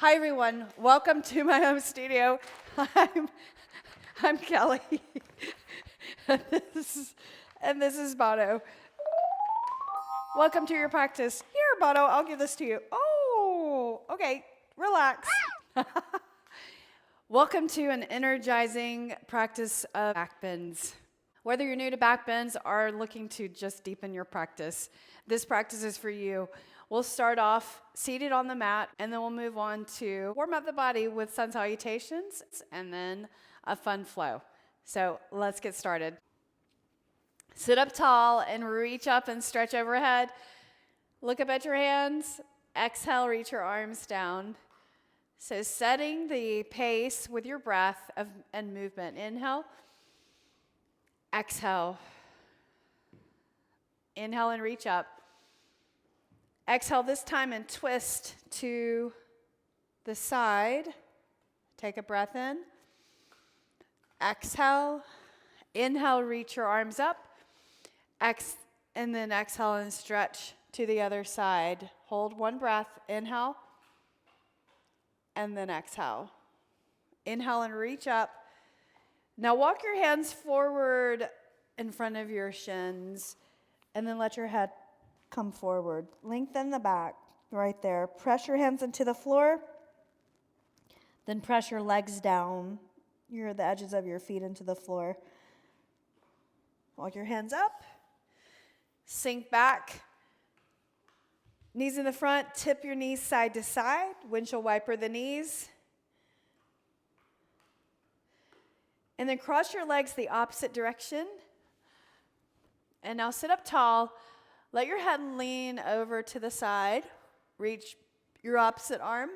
Hi everyone, welcome to my home studio. I'm Kelly, and this is Bono. Welcome to your practice. Here, Bono, I'll give this to you. Oh, okay, relax. Welcome to an energizing practice of backbends. Whether you're new to backbends or looking to just deepen your practice, this practice is for you. We'll start off seated on the mat, and then we'll move on to warm up the body with sun salutations and then a fun flow. So let's get started. Sit up tall and reach up and stretch overhead. Look up at your hands. Exhale, reach your arms down. So setting the pace with your breath and movement. Inhale. Exhale. Inhale and reach up. Exhale this time and twist to the side. Take a breath in. Exhale. Inhale, reach your arms up. And then exhale and stretch to the other side. Hold one breath. Inhale. And then exhale. Inhale and reach up. Now walk your hands forward in front of your shins. And then let your head come forward. Lengthen the back right there. Press your hands into the floor. Then press your legs down. The edges of your feet into the floor. Walk your hands up. Sink back. Knees in the front. Tip your knees side to side. Windshield wiper the knees. And then cross your legs the opposite direction. And now sit up tall. Let your head lean over to the side. Reach your opposite arm.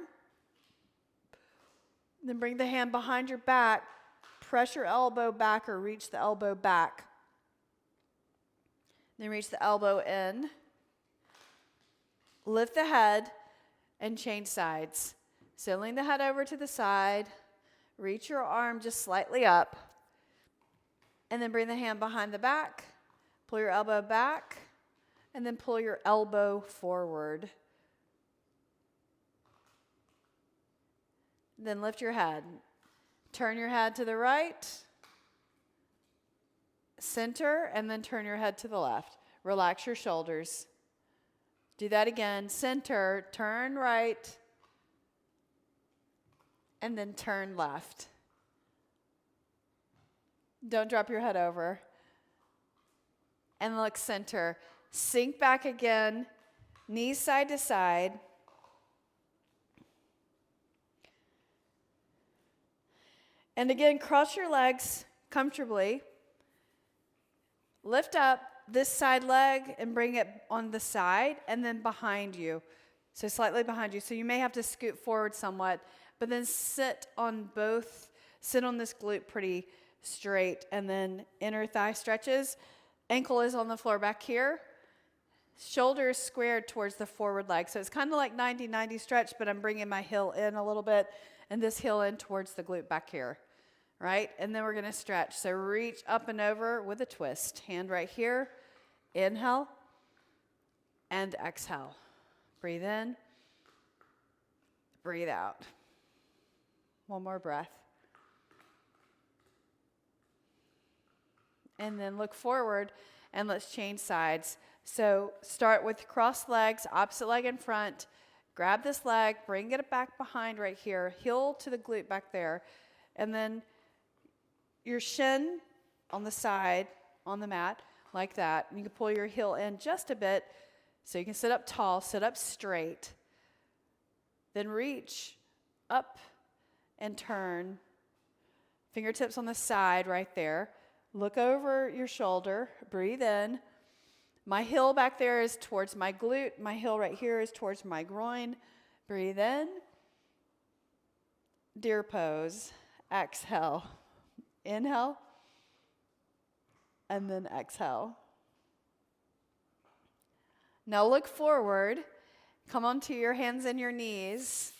Then bring the hand behind your back. Press your elbow back or reach the elbow back. Then reach the elbow in. Lift the head and change sides. So lean the head over to the side. Reach your arm just slightly up. And then bring the hand behind the back. Pull your elbow back. And then pull your elbow forward. Then lift your head. Turn your head to the right. Center, and then turn your head to the left. Relax your shoulders. Do that again. Center, turn right, and then turn left. Don't drop your head over. And look center. Sink back again, knees side to side. And again, cross your legs comfortably. Lift up this side leg and bring it on the side and then behind you. So slightly behind you. So you may have to scoot forward somewhat, but then sit on this glute pretty straight, and then inner thigh stretches. Ankle is on the floor back here. Shoulders squared towards the forward leg. So it's kind of like 90-90 stretch, but I'm bringing my heel in a little bit and this heel in towards the glute back here, right? And then we're going to stretch. So reach up and over with a twist. Hand right here. Inhale and exhale. Breathe in. Breathe out. One more breath. And then look forward and let's change sides. So start with crossed legs, opposite leg in front. Grab this leg, bring it back behind right here. Heel to the glute back there. And then your shin on the side, on the mat, like that. And you can pull your heel in just a bit so you can sit up tall, sit up straight. Then reach up and turn. Fingertips on the side right there. Look over your shoulder. Breathe in. My heel back there is towards my glute. My heel right here is towards my groin. Breathe in. Deer pose. Exhale. Inhale. And then exhale. Now look forward. Come onto your hands and your knees.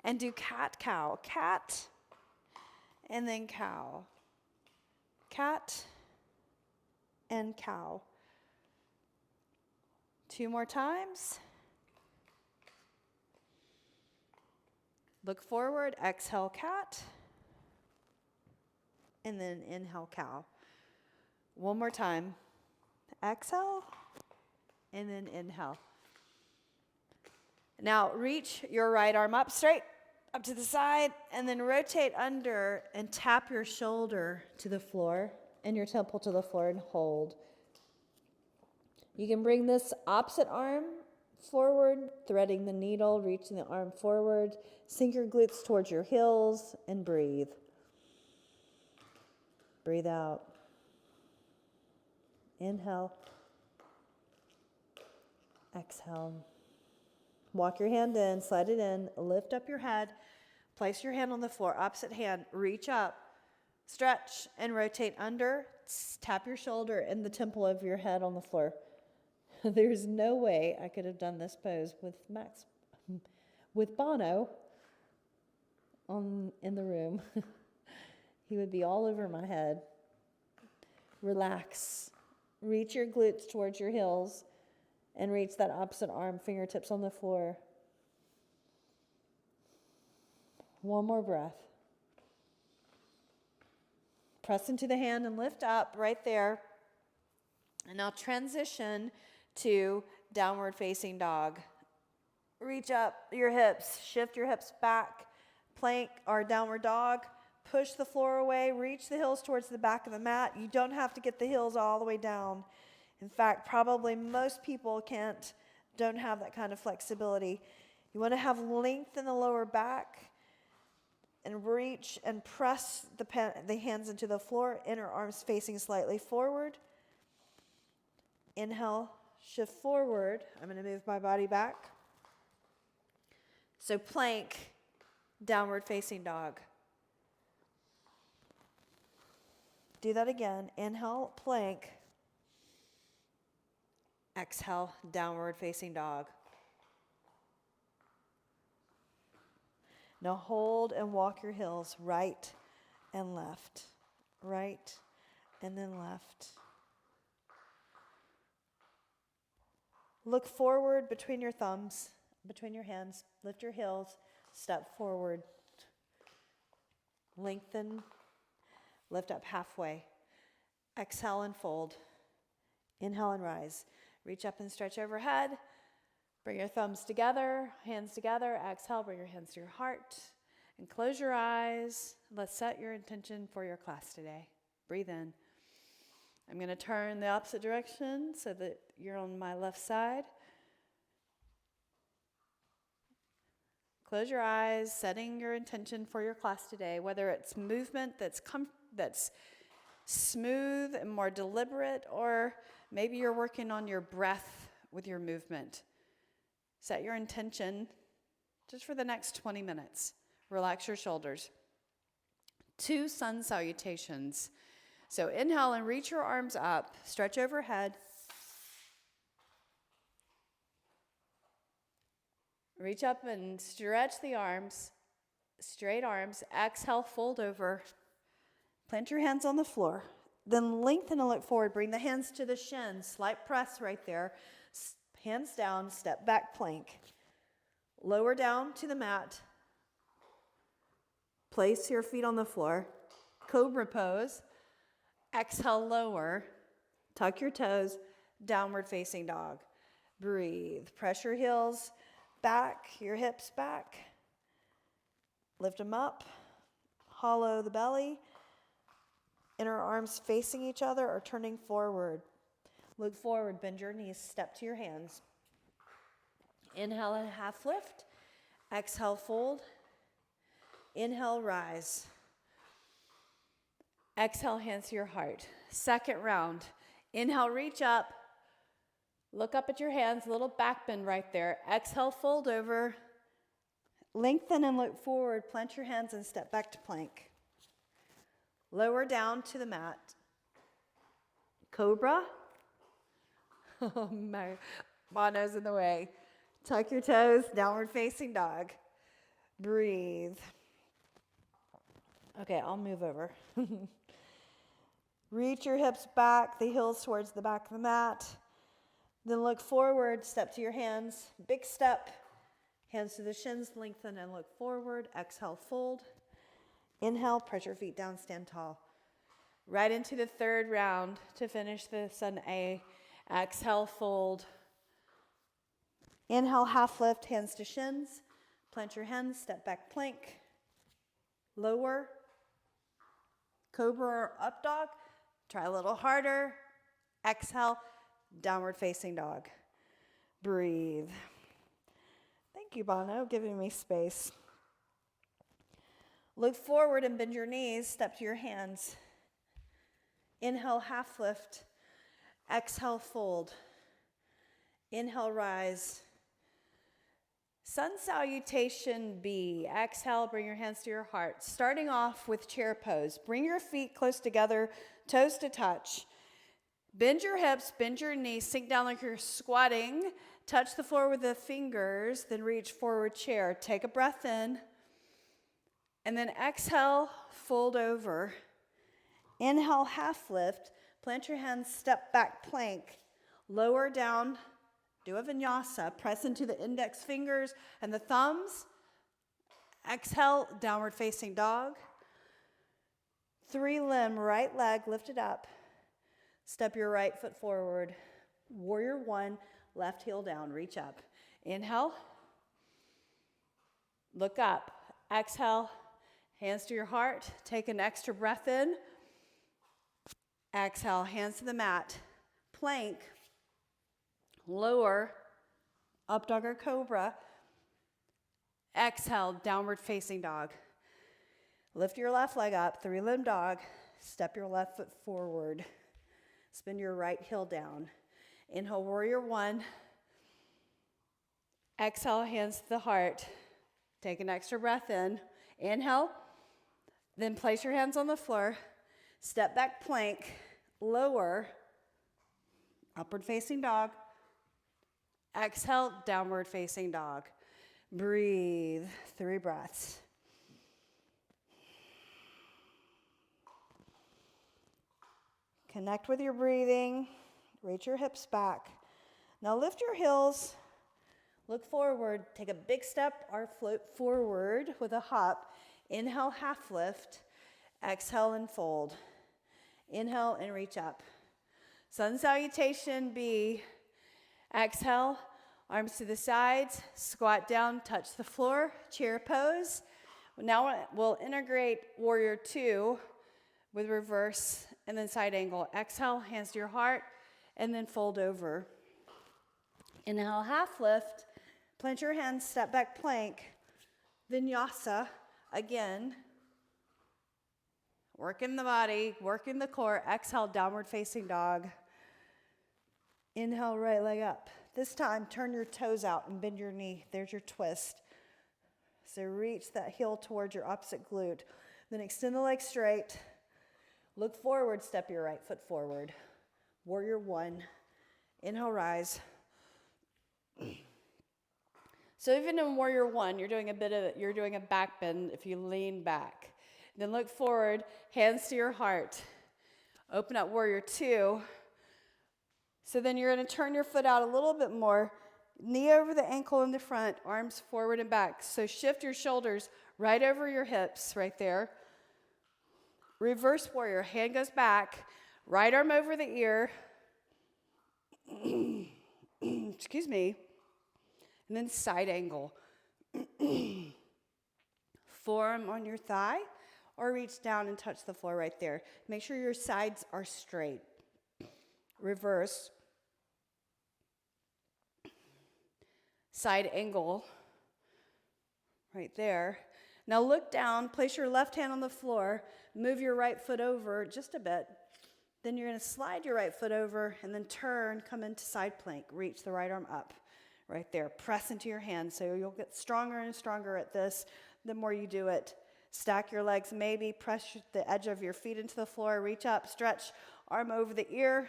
And do cat-cow. Cat. And then cow. Cat. And cow. 2 more times. Look forward, exhale cat, and then inhale cow. One more time. Exhale, and then inhale. Now reach your right arm up straight, up to the side, and then rotate under and tap your shoulder to the floor and your temple to the floor and hold. You can bring this opposite arm forward, threading the needle, reaching the arm forward, sink your glutes towards your heels, and breathe. Breathe out. Inhale. Exhale. Walk your hand in, slide it in, lift up your head, place your hand on the floor, opposite hand, reach up, stretch, and rotate under, tap your shoulder and the temple of your head on the floor. There's no way I could have done this pose with Bono in the room. He would be all over my head. Relax. Reach your glutes towards your heels and reach that opposite arm, fingertips on the floor. One more breath. Press into the hand and lift up right there. And now transition to downward facing dog. Reach up your hips, shift your hips back, plank or downward dog, push the floor away, reach the heels towards the back of the mat. You don't have to get the heels all the way down. In fact, probably most people don't have that kind of flexibility. You want to have length in the lower back and reach and press the hands into the floor, inner arms facing slightly forward. Inhale, shift forward. I'm going to move my body back. So plank, downward facing dog. Do that again. Inhale, plank. Exhale, downward facing dog. Now hold and walk your heels right and left. Right and then left. Look forward between your thumbs, between your hands. Lift your heels, step forward. Lengthen, lift up halfway. Exhale and fold. Inhale and rise. Reach up and stretch overhead. Bring your thumbs together, hands together. Exhale, bring your hands to your heart. And close your eyes. Let's set your intention for your class today. Breathe in. I'm going to turn the opposite direction so that you're on my left side. Close your eyes, setting your intention for your class today, whether it's movement that's smooth and more deliberate, or maybe you're working on your breath with your movement. Set your intention just for the next 20 minutes. Relax your shoulders. 2 sun salutations. So inhale and reach your arms up. Stretch overhead. Reach up and stretch the arms. Straight arms. Exhale, fold over. Plant your hands on the floor. Then lengthen and look forward. Bring the hands to the shins. Slight press right there. Hands down, step back plank. Lower down to the mat. Place your feet on the floor. Cobra pose. Exhale, lower. Tuck your toes. Downward facing dog. Breathe. Press your heels back, your hips back. Lift them up. Hollow the belly. Inner arms facing each other or turning forward. Look forward, bend your knees, step to your hands. Inhale and half lift. Exhale, fold. Inhale, rise. Exhale, hands to your heart. Second round. Inhale, reach up. Look up at your hands, a little back bend right there. Exhale, fold over. Lengthen and look forward. Plant your hands and step back to plank. Lower down to the mat. Cobra. Oh, my mono's in the way. Tuck your toes, downward facing dog. Breathe. Okay, I'll move over. Reach your hips back, the heels towards the back of the mat. Then look forward, step to your hands. Big step. Hands to the shins, lengthen and look forward. Exhale, fold. Inhale, press your feet down, stand tall. Right into the third round to finish this on A. Exhale, fold. Inhale, half lift, hands to shins. Plant your hands, step back plank. Lower. Cobra or up dog. Try a little harder. Exhale, downward facing dog. Breathe. Thank you, Bono, giving me space. Look forward and bend your knees. Step to your hands. Inhale, half lift. Exhale, fold. Inhale, rise. Sun salutation B. Exhale, bring your hands to your heart. Starting off with chair pose. Bring your feet close together, toes to touch. Bend your hips, bend your knees, sink down like you're squatting. Touch the floor with the fingers, then reach forward chair. Take a breath in. And then exhale, fold over. Inhale, half lift. Plant your hands, step back plank. Lower down. Do a vinyasa. Press into the index fingers and the thumbs. Exhale, downward facing dog. 3-limb, right leg lifted up. Step your right foot forward. Warrior 1, left heel down, reach up. Inhale. Look up. Exhale, hands to your heart. Take an extra breath in. Exhale, hands to the mat. Plank. Lower, up dog or cobra. Exhale, downward facing dog. Lift your left leg up, 3-limb dog. Step your left foot forward. Spin your right heel down. Inhale, warrior 1. Exhale, hands to the heart. Take an extra breath in. Inhale, then place your hands on the floor. Step back plank, lower, upward facing dog. Exhale, downward facing dog. Breathe, 3 breaths. Connect with your breathing. Reach your hips back. Now lift your heels. Look forward. Take a big step or float forward with a hop. Inhale, half lift. Exhale and fold. Inhale and reach up. Sun salutation B. Exhale, arms to the sides, squat down, touch the floor, chair pose. Now we'll integrate warrior 2 with reverse and then side angle. Exhale, hands to your heart, and then fold over. Inhale, half lift, plant your hands, step back plank, vinyasa again. Working the body, working the core. Exhale, downward facing dog. Inhale, right leg up. This time, turn your toes out and bend your knee. There's your twist. So reach that heel towards your opposite glute. Then extend the leg straight. Look forward, step your right foot forward. Warrior 1. Inhale, rise. So even in warrior 1, you're doing a back bend if you lean back. Then look forward, hands to your heart. Open up warrior 2. So then you're going to turn your foot out a little bit more. Knee over the ankle in the front, arms forward and back. So shift your shoulders right over your hips, right there. Reverse warrior, hand goes back, right arm over the ear. Excuse me. And then side angle. Forearm on your thigh, or reach down and touch the floor right there. Make sure your sides are straight. Reverse. Side angle, right there. Now look down, place your left hand on the floor, move your right foot over just a bit. Then you're going to slide your right foot over and then turn, come into side plank. Reach the right arm up, right there. Press into your hand, so you'll get stronger and stronger at this the more you do it. Stack your legs, maybe press the edge of your feet into the floor, reach up, stretch, arm over the ear,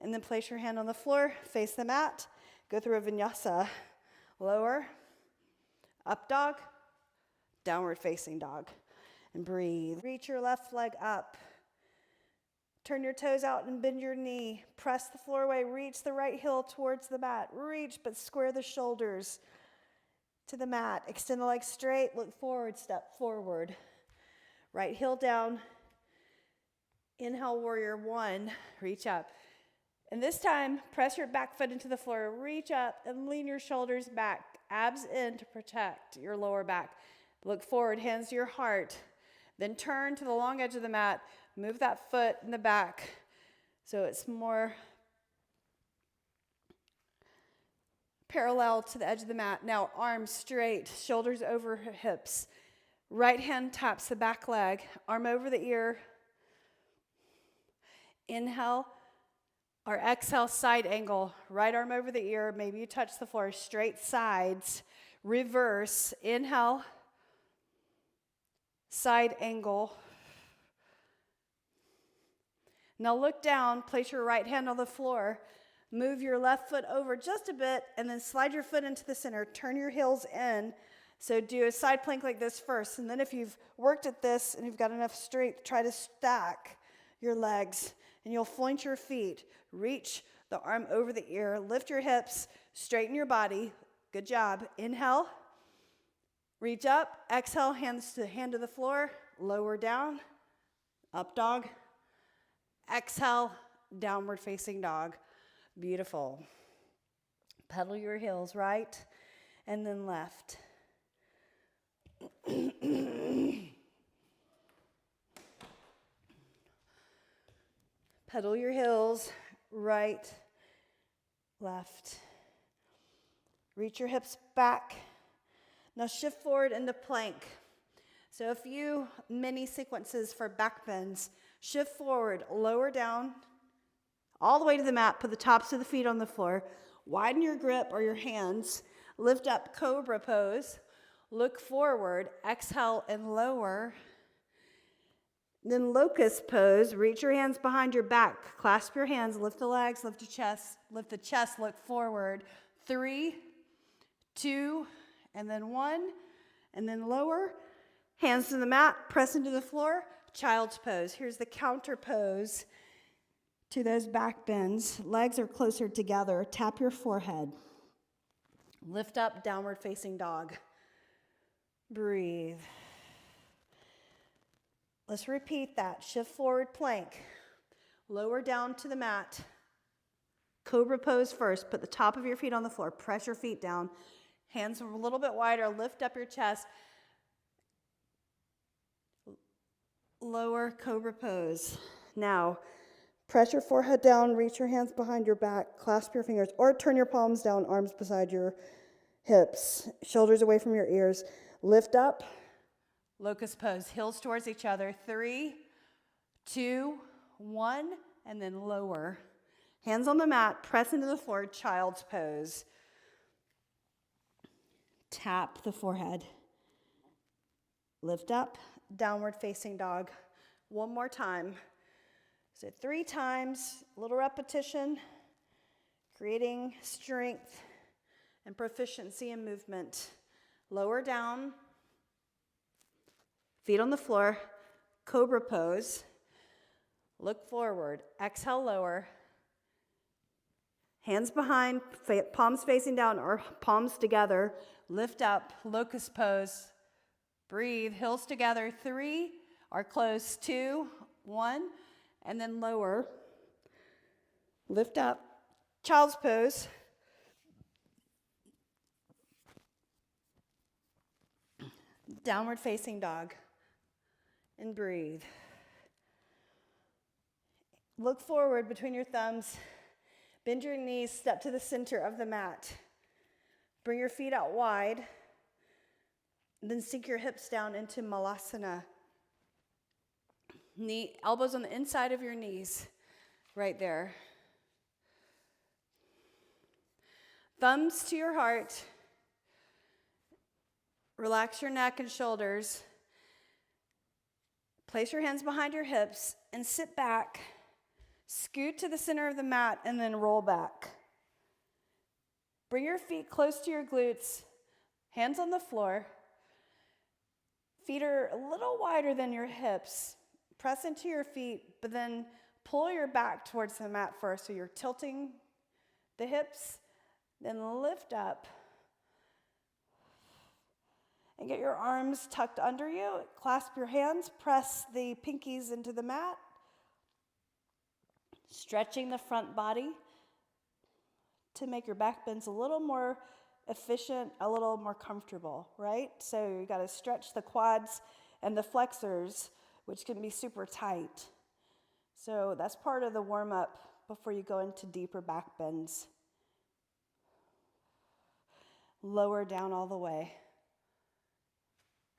and then place your hand on the floor, face the mat. Go through a vinyasa. Lower, up dog, downward facing dog. And breathe. Reach your left leg up. Turn your toes out and bend your knee. Press the floor away. Reach the right heel towards the mat. Reach, but square the shoulders. to the mat. Extend the legs straight, look forward, step forward. Right heel down. Inhale, warrior one, reach up. And this time, press your back foot into the floor, reach up and lean your shoulders back, abs in to protect your lower back. Look forward, hands to your heart. Then turn to the long edge of the mat, move that foot in the back so it's more parallel to the edge of the mat. Now, arms straight, shoulders over hips. Right hand taps the back leg, arm over the ear. Inhale, or exhale, side angle. Right arm over the ear, maybe you touch the floor, straight sides. Reverse, inhale, side angle. Now look down, place your right hand on the floor. Move your left foot over just a bit and then slide your foot into the center. Turn your heels in. So do a side plank like this first. And then if you've worked at this and you've got enough strength, try to stack your legs and you'll point your feet. Reach the arm over the ear. Lift your hips. Straighten your body. Good job. Inhale. Reach up. Exhale. Hand to the floor. Lower down. Up dog. Exhale. Downward facing dog. Beautiful. Pedal your heels right and then left. Pedal your heels right, left. Reach your hips back. Now shift forward into plank. So a few mini sequences for back bends. Shift forward, lower down, all the way to the mat. Put the tops of the feet on the floor. Widen your grip or your hands. Lift up, cobra pose. Look forward, exhale and lower. Then locust pose. Reach your hands behind your back. Clasp your hands, lift the legs, lift the chest, look forward. 3, 2, and then 1, and then lower. Hands to the mat, press into the floor. Child's pose. Here's the counter pose to those back bends. Legs are closer together. Tap your forehead. Lift up, downward facing dog. Breathe. Let's repeat that. Shift forward, plank. Lower down to the mat. Cobra pose first. Put the top of your feet on the floor. Press your feet down. Hands a little bit wider. Lift up your chest. Lower cobra pose. Now, press your forehead down. Reach your hands behind your back. Clasp your fingers. Or turn your palms down, arms beside your hips. Shoulders away from your ears. Lift up. Locust pose. Heels towards each other. 3, 2, 1, and then lower. Hands on the mat. Press into the floor. Child's pose. Tap the forehead. Lift up. Downward facing dog. One more time. So 3 times. A little repetition. Creating strength and proficiency in movement. Lower down. Feet on the floor. Cobra pose. Look forward. Exhale, lower. Hands behind, palms facing down or palms together. Lift up, locust pose. Breathe, heels together. 3 are close. 2, 1, and then lower. Lift up, child's pose. Downward facing dog. And breathe. Look forward between your thumbs. Bend your knees, step to the center of the mat. Bring your feet out wide. Then sink your hips down into malasana. Elbows on the inside of your knees. Right there. Thumbs to your heart. Relax your neck and shoulders. Place your hands behind your hips and sit back. Scoot to the center of the mat and then roll back. Bring your feet close to your glutes. Hands on the floor. Feet are a little wider than your hips. Press into your feet, but then pull your back towards the mat first. So you're tilting the hips, then lift up. And get your arms tucked under you. Clasp your hands. Press the pinkies into the mat. Stretching the front body to make your back bends a little more efficient, a little more comfortable, right? So you got to stretch the quads and the flexors, which can be super tight. So that's part of the warm-up before you go into deeper back bends. Lower down all the way.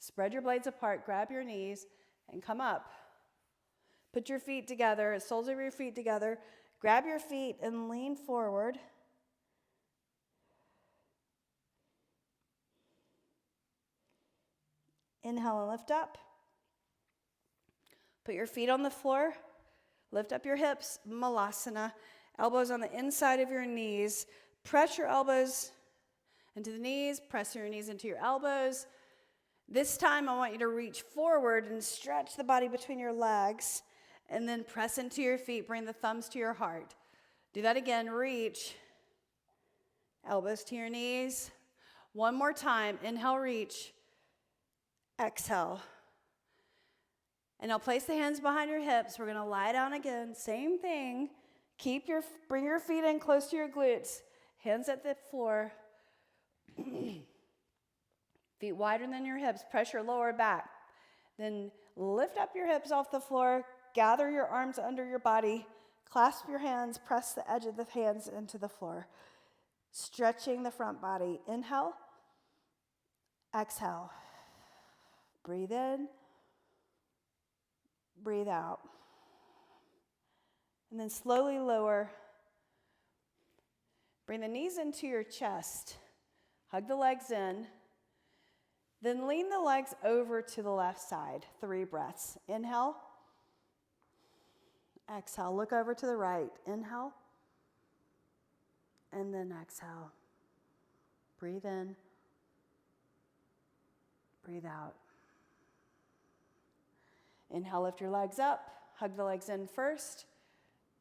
Spread your blades apart, grab your knees, and come up. Put your feet together, soles of your feet together. Grab your feet and lean forward. Inhale and lift up. Put your feet on the floor. Lift up your hips, malasana. Elbows on the inside of your knees. Press your elbows into the knees. Press your knees into your elbows. This time I want you to reach forward and stretch the body between your legs. And then press into your feet. Bring the thumbs to your heart. Do that again. Reach. Elbows to your knees. One more time. Inhale, reach. Exhale. And now place the hands behind your hips. We're going to lie down again. Same thing. Bring your feet in close to your glutes. Hands at the floor. Feet wider than your hips. Press your lower back. Then lift up your hips off the floor. Gather your arms under your body. Clasp your hands. Press the edge of the hands into the floor. Stretching the front body. Inhale. Exhale. Breathe in. Breathe out. And then slowly lower. Bring the knees into your chest. Hug the legs in. Then lean the legs over to the left side. 3 breaths. Inhale. Exhale. Look over to the right. Inhale. And then exhale. Breathe in. Breathe out. Inhale, lift your legs up. Hug the legs in first.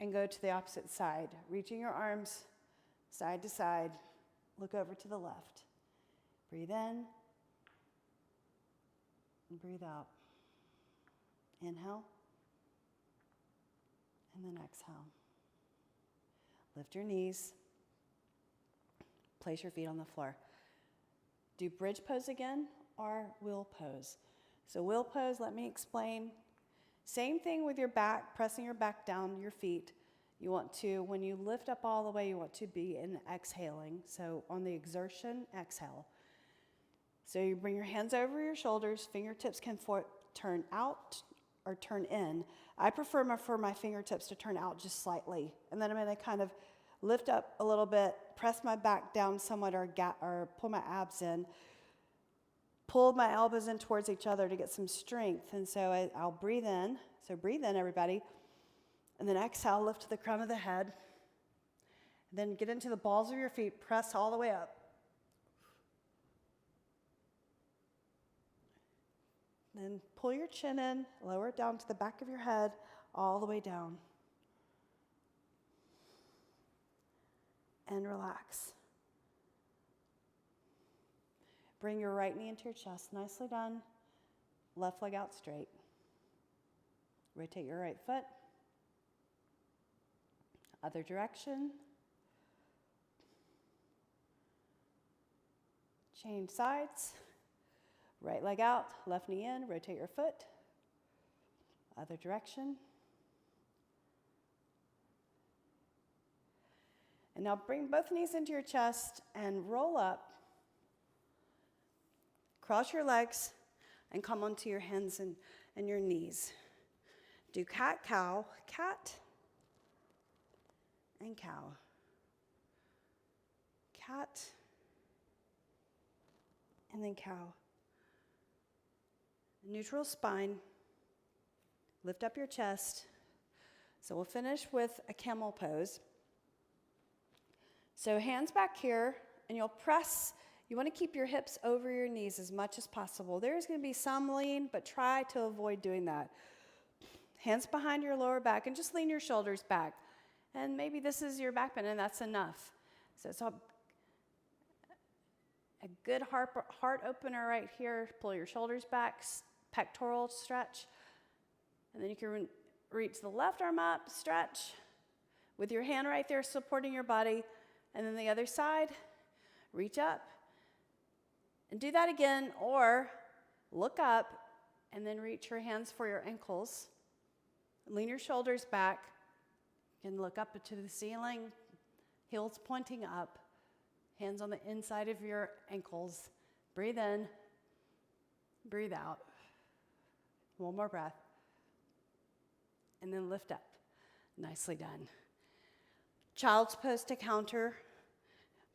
And go to the opposite side. Reaching your arms side to side. Look over to the left. Breathe in. And breathe out. Inhale. And then exhale. Lift your knees. Place your feet on the floor. Do bridge pose again or wheel pose. So wheel pose, let me explain. Same thing with your back, pressing your back down, your feet. You want to, when you lift up all the way, you want to be in exhaling. So on the exertion, exhale. So you bring your hands over your shoulders. Fingertips can turn out or turn in. I prefer for my fingertips to turn out just slightly. And then I'm going to kind of lift up a little bit, press my back down somewhat or pull my abs in. Pull my elbows in towards each other to get some strength. And so I'll breathe in. So breathe in, everybody. And then exhale, lift to the crown of the head. And then get into the balls of your feet. Press all the way up. Then pull your chin in, lower it down to the back of your head, all the way down. And relax. Bring your right knee into your chest. Nicely done. Left leg out straight. Rotate your right foot. Other direction. Change sides. Right leg out, left knee in, rotate your foot. Other direction. And now bring both knees into your chest and roll up. Cross your legs and come onto your hands and your knees. Do cat, cow, cat, and cow. Cat, and then cow. Neutral spine. Lift up your chest. So we'll finish with a camel pose. So hands back here, and you'll press. You want to keep your hips over your knees as much as possible. There's going to be some lean, but try to avoid doing that. Hands behind your lower back, and just lean your shoulders back. And maybe this is your back bend, and that's enough. So A good heart opener right here. Pull your shoulders back, pectoral stretch. And then you can reach the left arm up, stretch, with your hand right there supporting your body. And then the other side, reach up. And do that again, or look up and then reach your hands for your ankles. Lean your shoulders back. You can look up to the ceiling, heels pointing up, hands on the inside of your ankles. Breathe in, breathe out. One more breath. And then lift up. Nicely done. Child's pose to counter,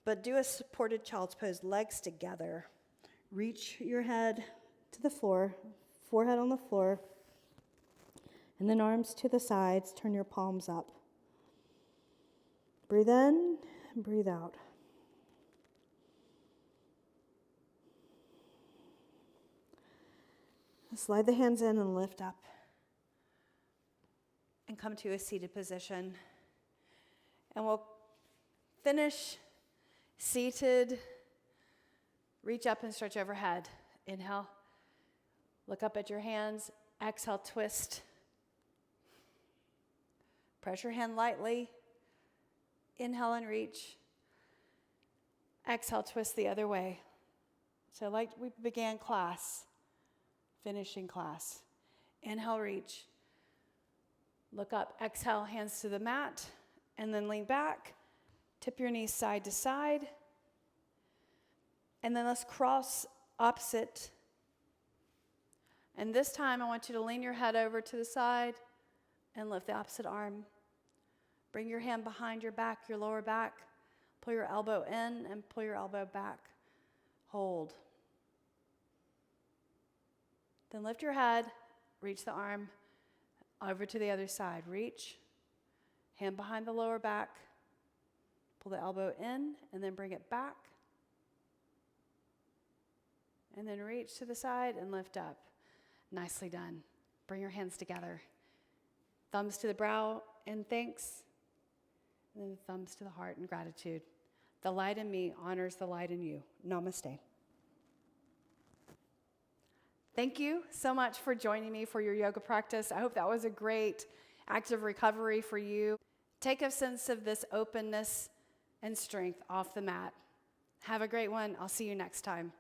but do a supported child's pose, legs together. Reach your head to the floor, forehead on the floor, and then arms to the sides. Turn your palms up. Breathe in and breathe out. Slide the hands in and lift up. And come to a seated position. And we'll finish seated. Reach up and stretch overhead. Inhale. Look up at your hands. Exhale, twist. Press your hand lightly. Inhale and reach. Exhale, twist the other way. So like we began class, finishing class. Inhale, reach. Look up, exhale, hands to the mat, and then lean back. Tip your knees side to side. And then let's cross opposite. And this time I want you to lean your head over to the side and lift the opposite arm. Bring your hand behind your back, your lower back. Pull your elbow in and pull your elbow back. Hold. Then lift your head, reach the arm over to the other side. Reach, hand behind the lower back. Pull the elbow in and then bring it back. And then reach to the side and lift up. Nicely done. Bring your hands together. Thumbs to the brow in thanks. And then the thumbs to the heart in gratitude. The light in me honors the light in you. Namaste. Thank you so much for joining me for your yoga practice. I hope that was a great active recovery for you. Take a sense of this openness and strength off the mat. Have a great one. I'll see you next time.